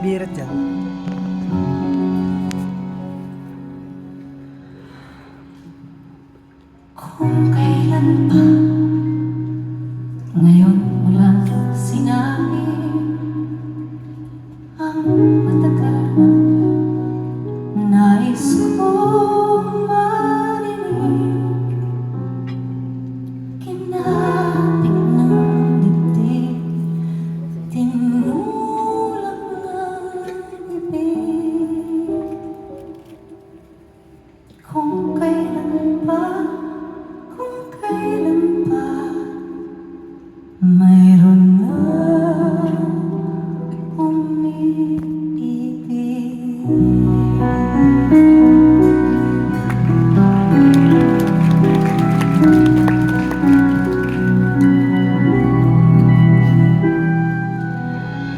bibirit yan. Kung kailan pa ngayon mo lang sinabi ang matagal na nais kong marinig. Kinapit ng dibdib, tinulak ng bibig. Kung kailan pa mayroon na umiibig.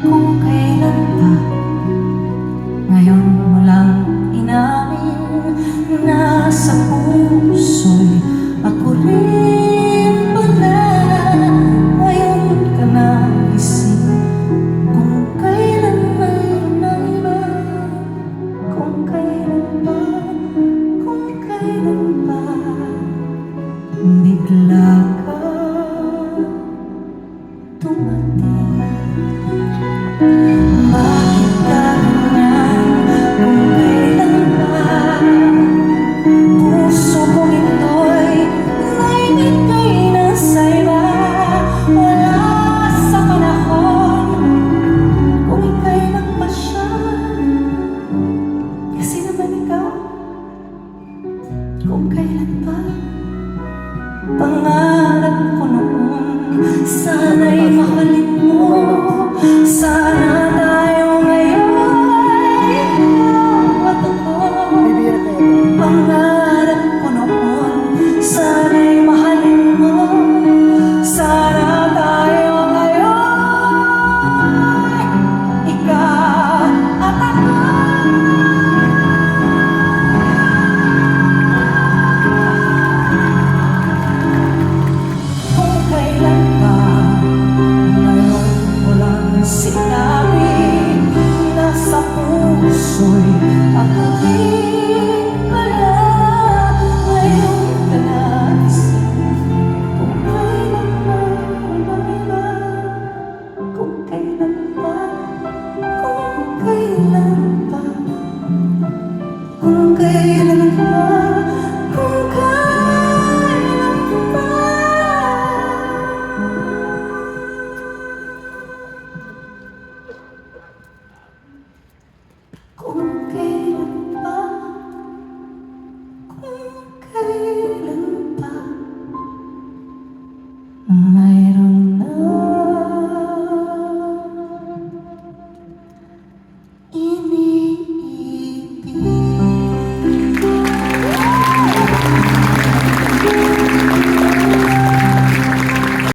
Kung kailan pa ngayon mo lang inamin na sa puso'y ako rin pala. Ngayon ka na isip kung kailan mayroon na iba. Kung kailan ba, kung kailan ba bigla ka tumating. Bakit ka ganyan kung kailan ba puso kong ito'y naibigay na sa iba. Wala sa panahon kung ika'y nagpasya, kasi naman ikaw kung kailan pa. Pangarap ko noon sana'y mahalin mo. Sana tayo ngayon ikaw at ako. Pangarap ko noon sana'y mahalin mo. Sana tayo ngayon ikaw at ako. Kung kailan pa ngayon mo lang sinabi na sa puso'y ako rin pala. Ngayon ka na isip kung kailan mayroon na iba. Kung kailan pa, kung kailan pa, kung kailan pa, kung kailan pa. Kung kailan pa, kung kailan